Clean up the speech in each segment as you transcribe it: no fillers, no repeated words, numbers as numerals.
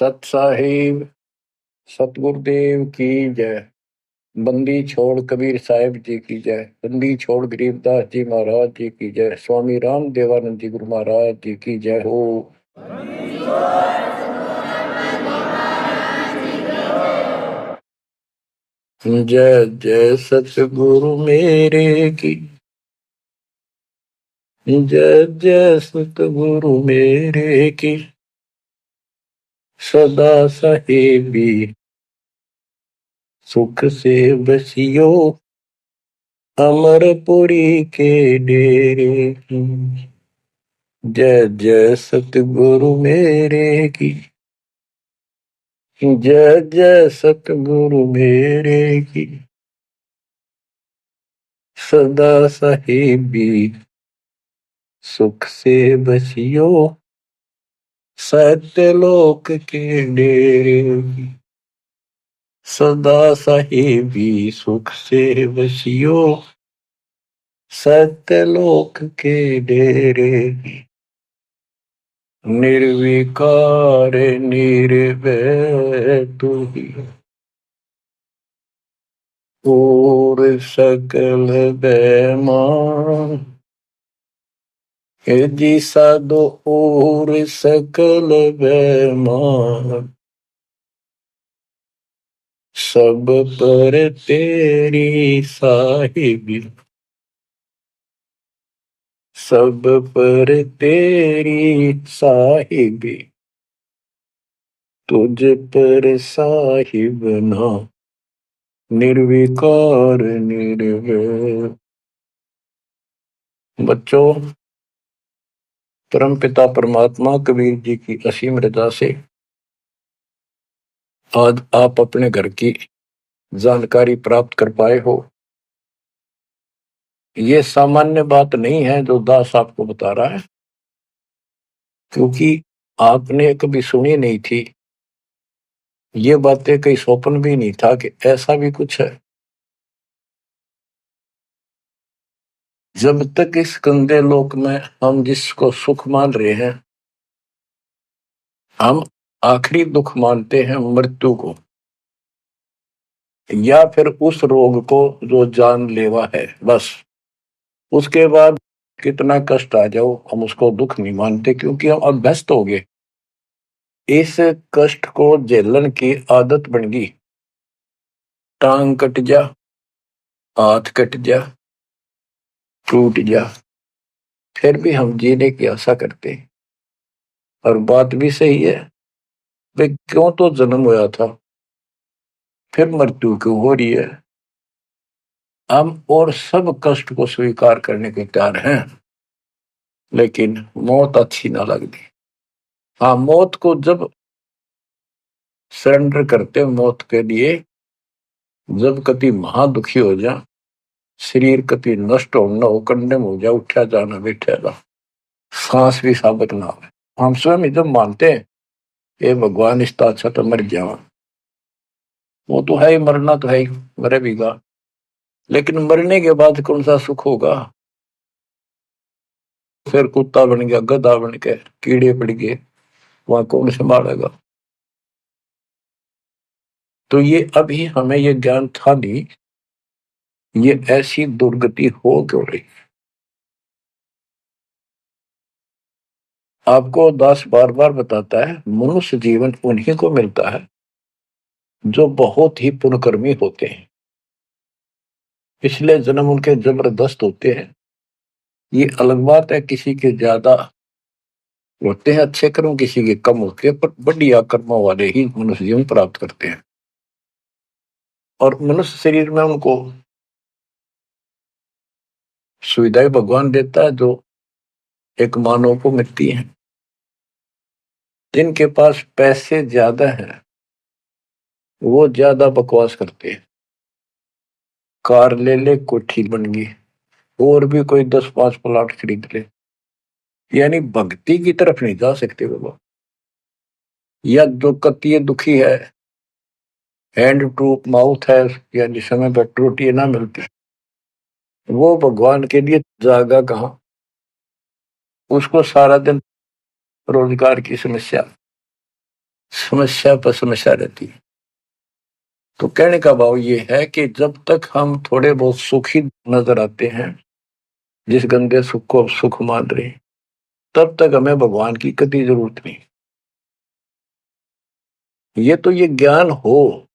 सत साहिब सतगुरुदेव की जय। बंदी छोड़ कबीर साहिब जी की जय। बंदी छोड़ गरीबदास जी महाराज जी की जय। स्वामी राम देवानंद जी गुरु महाराज जी की जय हो। जय जय सतगुरु मेरे की जय जय सतगुरु मेरे की सदा साहेबी सुख से बसियो अमरपुरी के डेरे की। जय जय सतगुरु मेरे की जय जय सतगुरु मेरे की सदा साहेबी सुख से बसियो सत्यलोक के डेरे की। सदा साहेबी सुख से बसियो सत्यलोक के डेरे की। निर्विकार निर्भय तू ही और सकल बेमान जी साधो और सकल बेमान सब पर तेरी साहिबी सब पर तेरी साहिबी तुझ पर साहिब ना निर्विकार निर्भय। बच्चों, परमपिता परमात्मा कबीर जी की असीम रजा से आज आप अपने घर की जानकारी प्राप्त कर पाए हो। ये सामान्य बात नहीं है जो दास आपको बता रहा है, क्योंकि आपने कभी सुनी नहीं थी। ये बातें कहीं स्वप्न भी नहीं था कि ऐसा भी कुछ है। जब तक इस गंदे लोक में हम जिसको सुख मान रहे हैं, हम आखिरी दुख मानते हैं मृत्यु को, या फिर उस रोग को जो जानलेवा है। बस उसके बाद कितना कष्ट आ जाओ हम उसको दुख नहीं मानते, क्योंकि हम अभ्यस्त हो गए। इस कष्ट को झेलन की आदत बन गई। टांग कट जा, हाथ कट जा, टूट जा, फिर भी हम जीने की आशा करते हैं। और बात भी सही है, वे क्यों तो जन्म हुआ था, फिर मृत्यु क्यों हो रही है। हम और सब कष्ट को स्वीकार करने के तैयार हैं, लेकिन मौत अच्छी ना लगती। हाँ, मौत को जब सरेंडर करते मौत के लिए, जब कति महादुखी हो जा, शरीर कति नष्ट हो न हो, कंडम हो जा, उठा जाना बैठेगा, सांस भी साबित ना हो, हम स्वयं जब मानते हैं ये भगवान इसका अच्छा तो मर जावा, वो तो है ही, मरना तो है ही, मरे भीगा। लेकिन मरने के बाद कौन सा सुख होगा। फिर कुत्ता बन गया, गधा बन के कीड़े पड़ गए, वहां कौन संभालेगा। तो ये अभी हमें ये ज्ञान था नहीं, ये ऐसी दुर्गति हो क्यों रही। आपको दास बार बार बताता है, मनुष्य जीवन उन्हीं को मिलता है जो बहुत ही पुण्यकर्मी होते हैं। पिछले जन्म उनके जबरदस्त होते हैं। ये अलग बात है, किसी के ज्यादा होते हैं अच्छे कर्म, किसी के कम होते हैं, पर बढ़िया कर्मों वाले ही मनुष्य जीवन प्राप्त करते हैं। और मनुष्य शरीर में उनको सुविधाएं भगवान देता है जो एक मानव को मिलती है। जिनके पास पैसे ज्यादा हैं वो ज्यादा बकवास करते हैं। कार ले ले, कोठी बन गई, और भी कोई 10-5 प्लाट खरीद ले, यानी भक्ति की तरफ नहीं जा सकते वो लोग। या जो कति दुखी है, हैंड टू माउथ है, यानी समय पर रोटी ना मिलती, वो भगवान के लिए जागा कहाँ। उसको सारा दिन रोजगार की समस्या, समस्या पर समस्या रहती है। तो कहने का भाव ये है कि जब तक हम थोड़े बहुत सुखी नजर आते हैं, जिस गंदे सुख को सुख मान रहे हैं, तब तक हमें भगवान की कभी जरूरत नहीं। ये ज्ञान हो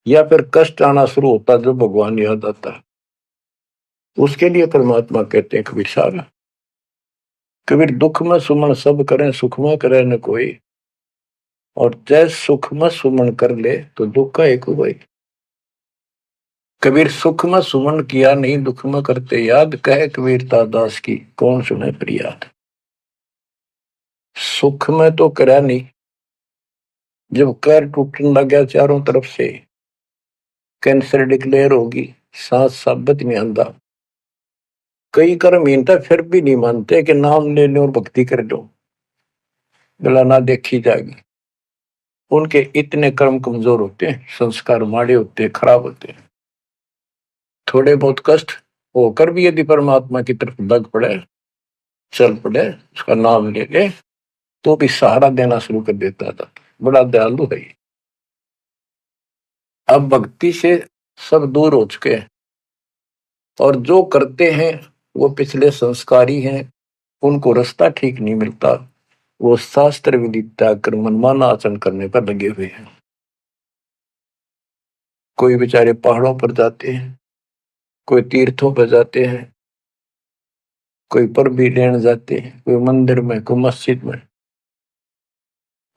या फिर कष्ट आना शुरू होता जब भगवान याद आता है, उसके लिए परमात्मा कहते हैं कबीर साहब, कबीर दुख में सुमन सब करें सुख में करे न कोई, और जैस सुख में सुमन कर ले तो दुख का एक हुआ। कबीर सुख में सुमन किया नहीं दुख में करते याद, कहे कबीर दास की कौन सुने फरियाद। सुख में तो करा नहीं, जब कर टूटने लग गया चारों तरफ से, कैंसर डिक्लेयर होगी, सांस साबित नहीं आंदा, कई कर्म हीनता फिर भी नहीं मानते कि नाम ले लो और भक्ति कर लो, गला ना देखी जाएगी। उनके इतने कर्म कमजोर होते हैं, संस्कार माड़े होते हैं, खराब होते हैं। थोड़े बहुत कष्ट होकर भी यदि परमात्मा की तरफ लग पड़े, चल पड़े, उसका नाम ले ले, तो भी सहारा देना शुरू कर देता था। बड़ा दयालु है ये। अब भक्ति से सब दूर हो चुके हैं, और जो करते हैं वो पिछले संस्कारी हैं, उनको रास्ता ठीक नहीं मिलता, वो शास्त्र विधि त्याग कर मनमाना आचरण करने पर लगे हुए हैं। कोई बेचारे पहाड़ों पर जाते हैं, कोई तीर्थों पर जाते हैं, कोई पर भी लेने जाते हैं, कोई मंदिर में, कोई मस्जिद में,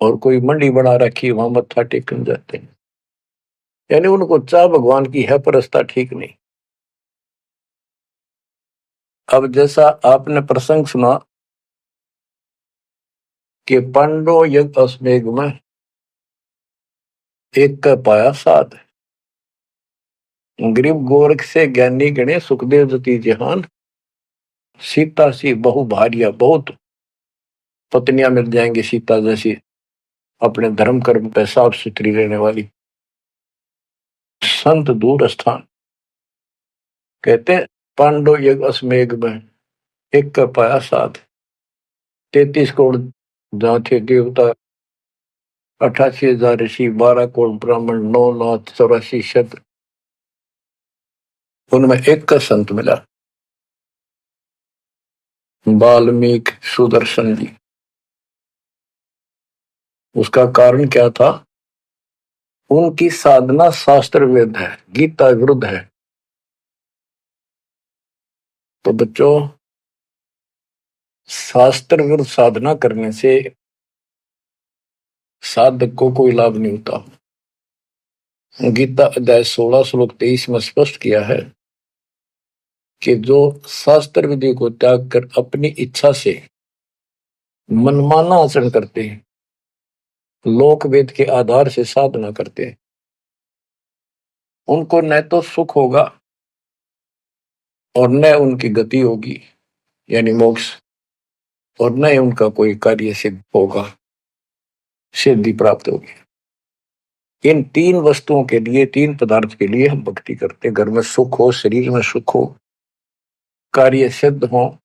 और कोई मंडी बना रखी वहां मत्था टेकने जाते हैं। यानी उनको चाह भगवान की है पर रास्ता ठीक नहीं। अब जैसा आपने प्रसंग सुना कि पांडव यज्ञ अश्वमेध में एक का पाया साध, गरीब गोरख से ज्ञानी गणे सुखदेव जति जहान, सीता सी बहु भारिया, बहुत पत्नियां मिल जाएंगी सीता जैसी, अपने धर्म कर्म पे साफ सुथरी रहने वाली। संत दूर स्थान, कहते पांडव यज्ञ अश्वमेध में एक का पाया साध, 33 करोड़ जहाँ थे देवता, 88,000 ऋषि, 12 करोड़ ब्राह्मण, 9,84 शब्द, उनमें एक का संत मिला, वाल्मीकि सुदर्शन जी। उसका कारण क्या था? उनकी साधना शास्त्र वेद है, गीता विरुद्ध है। तो बच्चों, शास्त्र विरुद्ध साधना करने से साधक को कोई लाभ नहीं होता। गीता अध्याय 16 श्लोक 23 में स्पष्ट किया है कि जो शास्त्र विधि को त्याग कर अपनी इच्छा से मनमाना आचरण करते हैं, लोक वेद के आधार से साधना करते हैं, उनको न तो सुख होगा और न उनकी गति होगी यानी मोक्ष, और न ही उनका कोई कार्य सिद्ध होगा, सिद्धि प्राप्त होगी। इन तीन वस्तुओं के लिए, तीन पदार्थ के लिए हम भक्ति करते हैं। घर में सुख हो, शरीर में सुख हो, कार्य सिद्ध हो,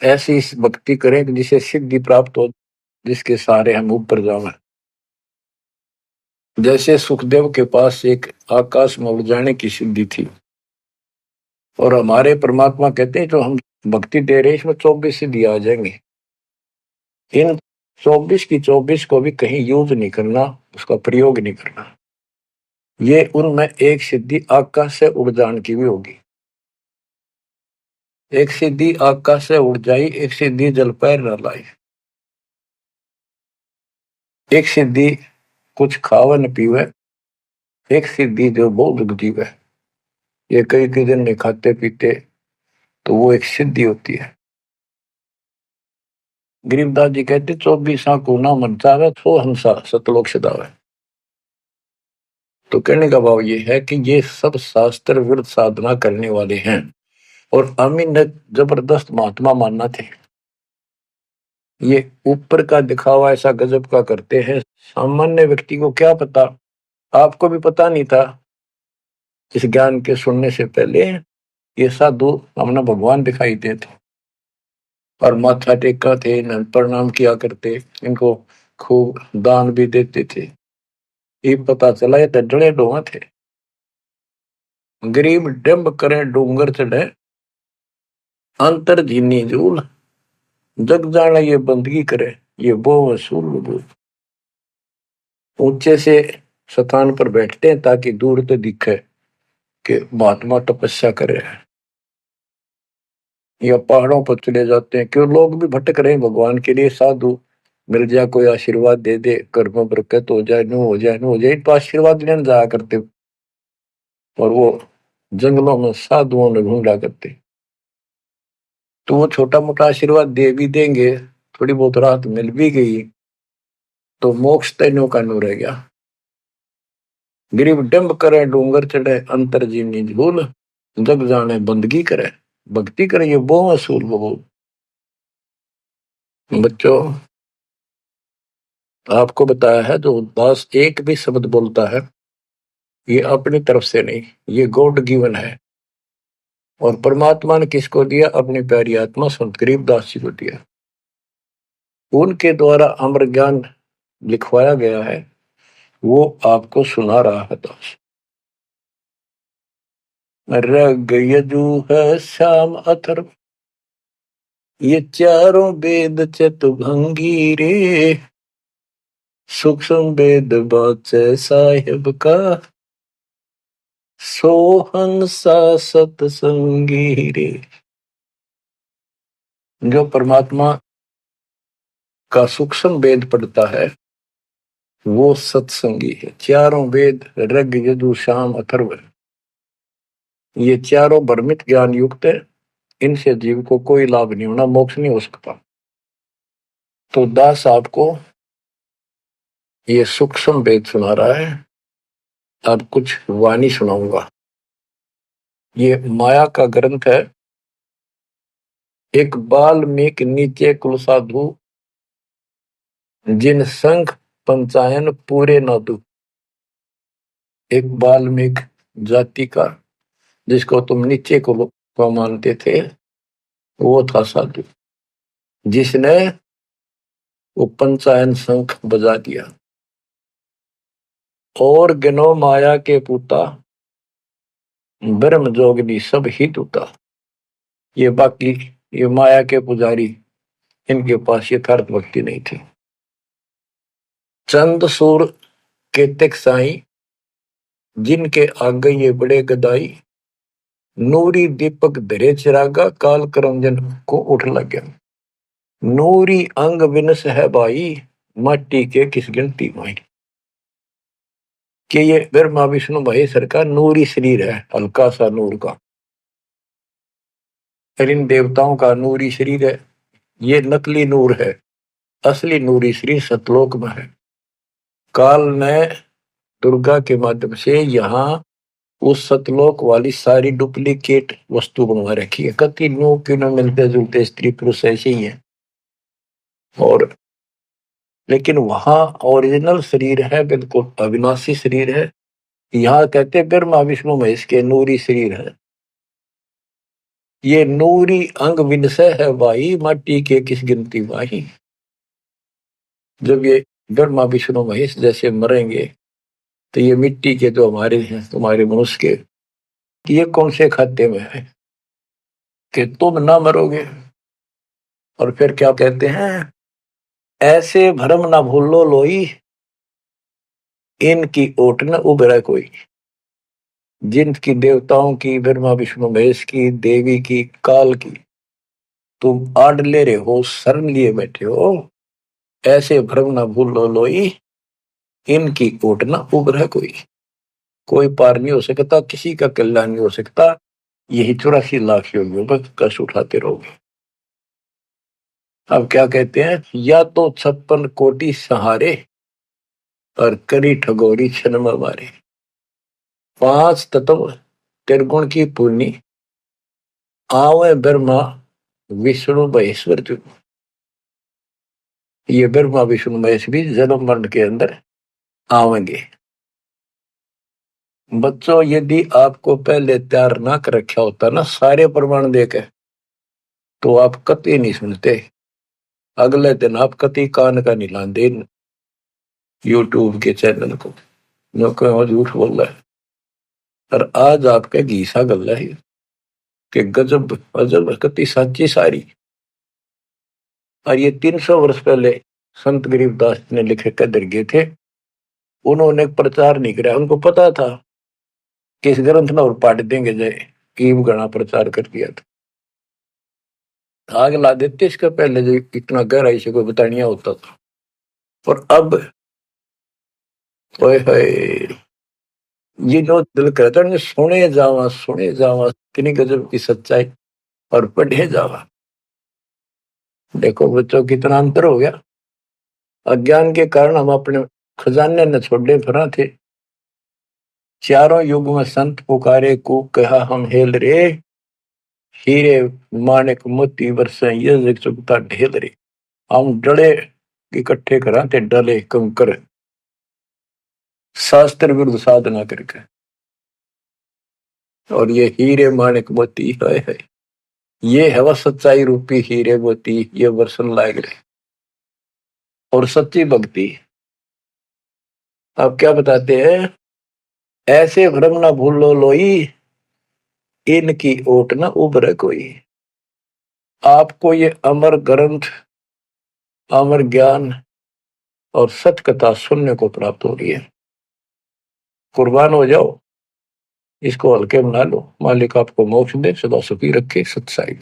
ऐसी भक्ति करें कि जिसे सिद्धि प्राप्त हो, जिसके सहारे हम ऊपर जावे। जैसे सुखदेव के पास एक आकाश में उड़ जाने की सिद्धि थी, और हमारे परमात्मा कहते हैं जो हम भक्ति दे रहे हैं इसमें 24 सिद्धि आ जाएंगे। इन 24 की 24 को भी कहीं यूज नहीं करना, उसका प्रयोग नहीं करना। ये उनमें एक सिद्धि आकाश से उड़ जाने की भी होगी। एक सिद्धि आकाश से उड़ जाई, एक सिद्धि जल पैर न लाई, एक सिद्धि कुछ खावे न पीवे, एक सिद्धि जो बहुत जीवे। ये कई कई दिन नहीं खाते पीते तो वो एक सिद्धि होती है। गरीबदास जी कहते 24 को ना मन चावे, सो हंसा सतलोक सदावे। तो कहने का भाव ये है कि ये सब शास्त्र विरुद्ध साधना करने वाले हैं, और अमीन जबरदस्त महात्मा मानना थे। ये ऊपर का दिखावा ऐसा गजब का करते हैं, सामान्य व्यक्ति को क्या पता, आपको भी पता नहीं था इस ज्ञान के सुनने से पहले। ये साधु हमने भगवान दिखाई देते और माथा टेका थे, प्रणाम किया करते, इनको खूब दान भी देते थे। ये पता चला ये डले डोहा थे। गरीब डंब करे डूंगर चढ़े, अंतर जीनी झूल, जग जाना ये बंदगी करे, ये वो वसूल। ऊंचे से स्थान पर बैठते हैं ताकि दूर तो दिखे कि महात्मा तपस्या करे। या पहाड़ों पर चले जाते हैं, क्यों लोग भी भटक रहे हैं भगवान के लिए। साधु मिल जाए, कोई आशीर्वाद दे दे, घर में बरकत हो जाए, नो हो जाए, नो हो जाए, तो आशीर्वाद लेने जाया करते। और वो जंगलों में साधुओं ने ढूंढा करते, तो वो छोटा मोटा आशीर्वाद दे भी देंगे, थोड़ी बहुत राहत मिल भी गई तो मोक्ष तैनो का नो रह गया। गरीब डंब करे डूंगर चढ़े, अंतर जीवनी झूल, जग जाने बंदगी करे, भक्ति करे, ये वो असूल वो। बच्चों, आपको बताया है जो उदास एक भी शब्द बोलता है ये अपनी तरफ से नहीं, ये गॉड गिवन है। और परमात्मा ने किसको दिया? अपनी प्यारी आत्मा संत गरीबदास जी को दिया। उनके द्वारा अमर ज्ञान लिखवाया गया है, वो आपको सुना रहा है। दास रग यजु है श्याम अथर्व, ये चारों वेद चतुभंगी रे, सूक्ष्म वेद बाचे साहिब का, सोहंसा सतसंगी रे। जो परमात्मा का सूक्ष्म वेद पढ़ता है वो सत्संगी है। चारों वेद ऋग यजु साम अथर्व, ये चारों भ्रमित ज्ञान युक्त है, इनसे जीव को कोई लाभ नहीं होना, मोक्ष नहीं हो सकता। तो दास आपको ये सूक्ष्म वेद सुना रहा है। अब कुछ वाणी सुनाऊंगा। ये माया का ग्रंथ है। एक बाल्मीकि नीचे कुल साधु, जिन संघ पंचायन पूरे नादु। एक बाल्मीकि जाति का, जिसको तुम नीचे को मानते थे, वो था साधु, जिसने वो पंचायन शंख बजा दिया। और गनो माया के पूता, ब्रह्म जोगनी सब ही टूटा। ये बाकी ये माया के पुजारी, इनके पास यथार्थ भक्ति नहीं थी। चंद सूर के तिक साई, जिनके आगे ये बड़े गदाई, नूरी दीपक धरे चिरागा, काल करंजन को उठ लग गया। नूरी अंग विनस है भाई, माटी के किस गिनती माई। कि ये ब्रह्मा विष्णु महेश्वर का नूरी शरीर है, हल्का सा नूर का। फिर इन देवताओं का नूरी शरीर है, ये नकली नूर है, असली नूरी शरीर सतलोक में है। काल ने दुर्गा के माध्यम से यहाँ उस सतलोक वाली सारी डुप्लीकेट वस्तु बनवा रखी है। कति नो क्यों न मिलते जुलते स्त्री पुरुष ऐसे ही है, और लेकिन वहां ओरिजिनल शरीर है, बिल्कुल अविनाशी शरीर है। यहाँ कहते ब्रह्मा विष्णु महेश के नूरी शरीर है। ये नूरी अंग विनसय है भाई, माटी के किस गिनती भाई। जब ये ब्रह्मा विष्णु महेश जैसे मरेंगे तो ये मिट्टी के जो हमारे हैं, तुम्हारे मनुष्य के, कि ये कौन से खाते में है कि तुम ना मरोगे। और फिर क्या कहते हैं? ऐसे भरम ना भूलो लोई, इनकी ओट न उभरा कोई। जिनकी देवताओं की, ब्रह्मा विष्णु महेश की, देवी की, काल की तुम आड़ ले रहे हो, शरण लिए बैठे हो, ऐसे भ्रम ना भूलो लोई, इनकी ओट न उभरा कोई। कोई पार नहीं हो सकता, किसी का कल्याण नहीं हो सकता। यही 84 लाख योगियों पर कष्ट उठाते रहोगे। अब क्या कहते हैं? या तो 56 कोटि सहारे, और करी ठगोरी छन मारे। 5 तत्व त्रिगुण की पूर्णी, आवे ब्रह्मा विष्णु महेश्वर जो। ये ब्रह्मा विष्णु महेश भी जन्म मरण के अंदर आवेंगे। बच्चों, यदि आपको पहले तैयार ना कर रखा होता ना सारे प्रमाण देकर, तो आप कतई नहीं सुनते। अगले दिन आप कतई कान का नहीं लाते, यूट्यूब के चैनल को, जो कहो झूठ बोल रहा है। और आज आपके घीसा गल है कि गजब अजब कति सच्ची सारी। और ये 300 वर्ष पहले संत गरीबदास ने लिखे कदर गए थे। उन्होंने प्रचार नहीं किया, उनको पता था कि इस ग्रंथ में और पाट देंगे जय कीम गणा प्रचार कर दिया था। आग ला देते इसका पहले जो इतना गहराई से कोई बतानिया होता था। और अब ओए होए, ये जो दिल कहता है सुने जावा इतनी गजब की सच्चाई और पढ़े जावा। देखो बच्चों कितना अंतर हो गया। अज्ञान के कारण हम अपने खजाने न छोड़े फिरा थे। चारों युग में संत पुकारे को कहा हम हेल रे, हीरे माणिक मोती बरसे ये जग चुकता ढेल रे। हम डले इकट्ठे करा थे डले कंकर, शास्त्र विरुद्ध साधना करके। और ये हीरे माणिक मोती है, ये है वह सच्चाई रूपी हीरे मोती, ये वर्षन लायक रहे। और सच्ची भक्ति आप क्या बताते हैं, ऐसे भ्रम ना भूलो लोई, इनकी ओट न उभरे कोई। आपको ये अमर ग्रंथ, अमर ज्ञान और सत्य कथा सुनने को प्राप्त हो रही है। कुर्बान हो जाओ, इसको हल्के बना लो। मालिक आपको मोक्ष दे, सदा सुखी रखे। सत्साई।